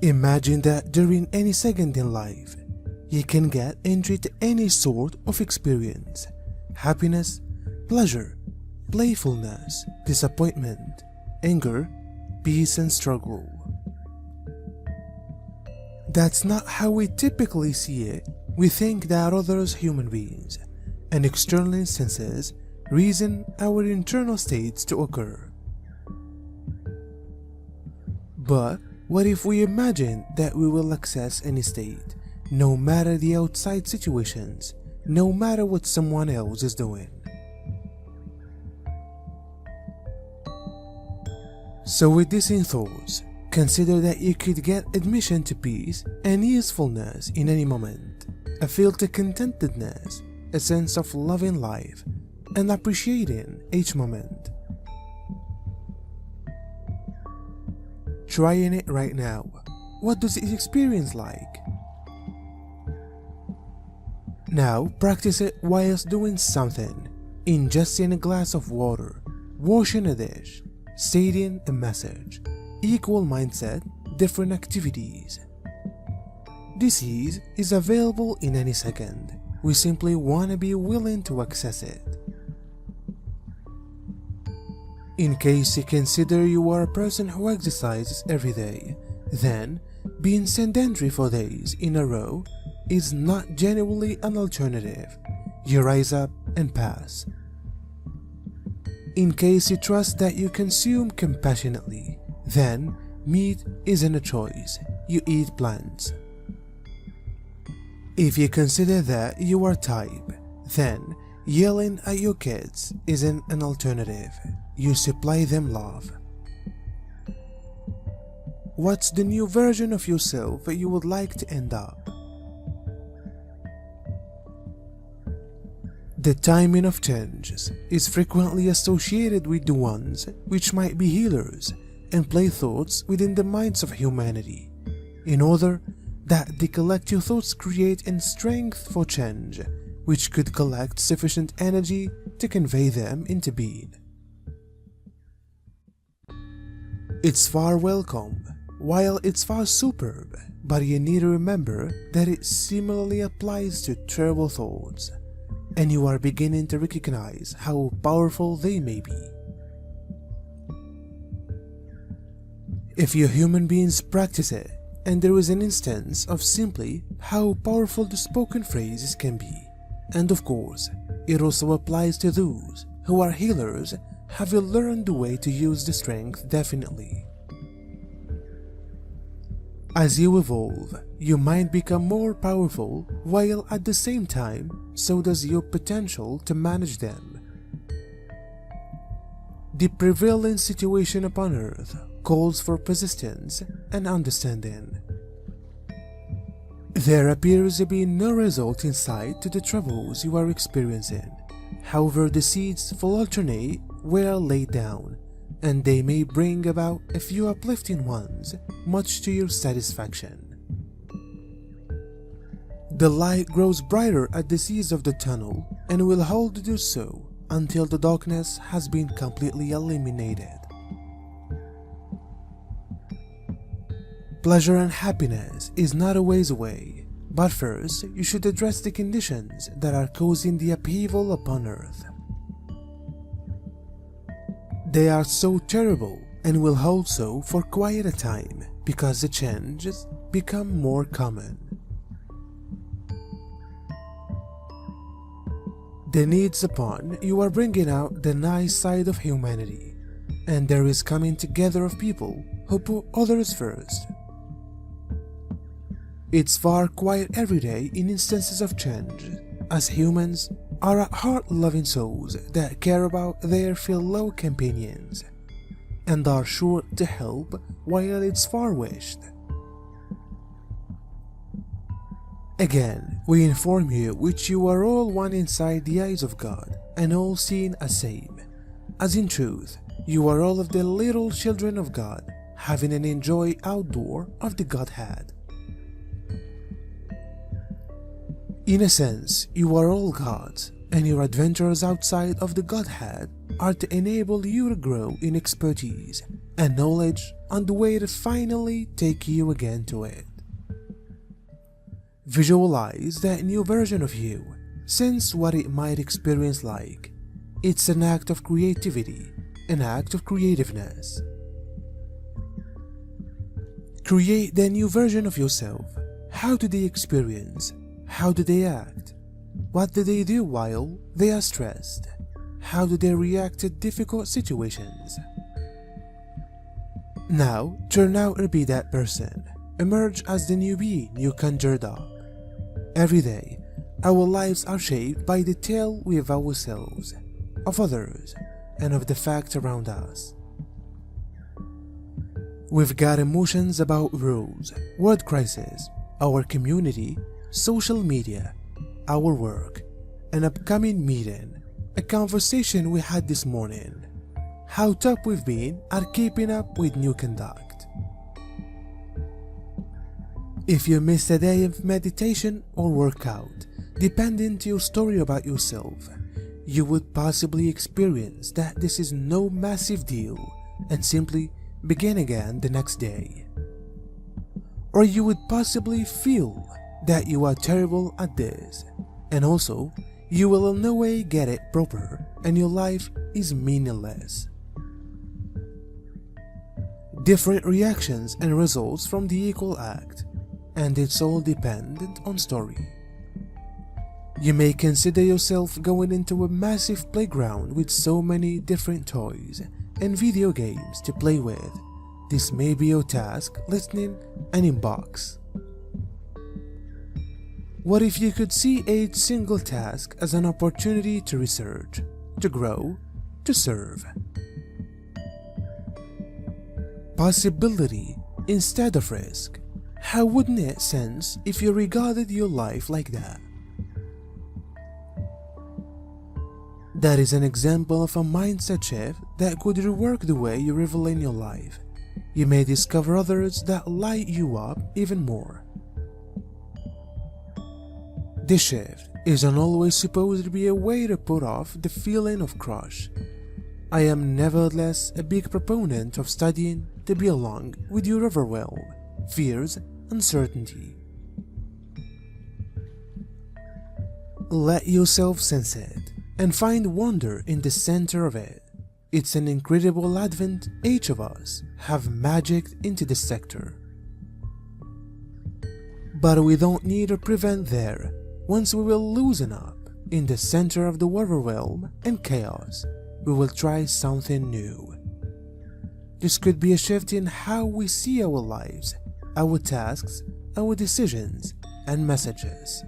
Imagine that during any second in life, you can get entry to any sort of experience: happiness, pleasure, playfulness, disappointment, anger, peace and struggle. That's not how we typically see it. We think that others, human beings, and external instances reason our internal states to occur. But what if we imagine that we will access any state, no matter the outside situations, no matter what someone else is doing? So with this in thoughts, consider that you could get admission to peace and easefulness in any moment, a feel to contentedness, a sense of loving life and appreciating each moment. Trying it right now. What does it experience like? Now practice it whilst doing something: ingesting a glass of water, washing a dish, stating a message. Equal mindset, different activities. This ease is available in any second. We simply want to be willing to access it. In case you consider you are a person who exercises every day, then being sedentary for days in a row is not genuinely an alternative. You rise up and pass. In case you trust that you consume compassionately, then meat isn't a choice. You eat plants. If you consider that you are type, then yelling at your kids isn't an alternative. You supply them love. What's the new version of yourself you would like to end up? The timing of changes is frequently associated with the ones which might be healers and play thoughts within the minds of humanity, in order that the collective thoughts create a strength for change, which could collect sufficient energy to convey them into being. It's far welcome, while it's far superb, but you need to remember that it similarly applies to terrible thoughts, and you are beginning to recognize how powerful they may be. If you human beings practice it, and there is an instance of simply how powerful the spoken phrases can be, and of course, it also applies to those who are healers. Have you learned the way to use the strength? Definitely. As you evolve, your mind becomes more powerful, while at the same time, so does your potential to manage them. The prevailing situation upon earth calls for persistence and understanding. There appears to be no result in sight to the troubles you are experiencing. However, the seeds for alternate were laid down, and they may bring about a few uplifting ones, much to your satisfaction. The light grows brighter at the seas of the tunnel, and will hold to do so until the darkness has been completely eliminated. Pleasure and happiness is not a ways away, but first you should address the conditions that are causing the upheaval upon earth. They are so terrible and will hold so for quite a time because the changes become more common. The needs upon you are bringing out the nice side of humanity, and there is coming together of people who put others first. It's far quiet every day in instances of change, as humans are at heart loving souls that care about their fellow companions, and are sure to help while it's far wished. Again, we inform you which you are all one inside the eyes of God, and all seen as same, as in truth you are all of the little children of God, having an enjoy outdoor of the Godhead. In a sense, you are all gods, and your adventures outside of the Godhead are to enable you to grow in expertise and knowledge on the way to finally take you again to it. Visualize that new version of you. Sense what it might experience like. It's an act of creativity, an act of creativeness. Create the new version of yourself. How do they experience? How do they act? What do they do while they are stressed? How do they react to difficult situations? Now, turn out to be that person. Emerge as the new being you conjured up. Every day, our lives are shaped by the tale we have ourselves, of others, and of the facts around us. We've got emotions about rules, world crisis, our community, social media, our work, an upcoming meeting, a conversation we had this morning, how top we've been at keeping up with new conduct. If you miss a day of meditation or workout, depending to your story about yourself, you would possibly experience that this is no massive deal and simply begin again the next day. Or you would possibly feel that you are terrible at this, and also you will in no way get it proper and your life is meaningless. Different reactions and results from the equal act, and it's all dependent on story. You may consider yourself going into a massive playground with so many different toys and video games to play with. This may be your task, listening, and inbox. What if you could see each single task as an opportunity to research, to grow, to serve? Possibility instead of risk. How wouldn't it sense if you regarded your life like that? That is an example of a mindset shift that could rework the way you revel in your life. You may discover others that light you up even more. This shift isn't always supposed to be a way to put off the feeling of crush. I am nevertheless a big proponent of studying to be along with your overwhelm, fears, uncertainty. Let yourself sense it and find wonder in the center of it. It's an incredible advent each of us have magicked into this sector. But we don't need to prevent there. Once we will loosen up in the center of the overwhelm and chaos, we will try something new. This could be a shift in how we see our lives, our tasks, our decisions, and messages.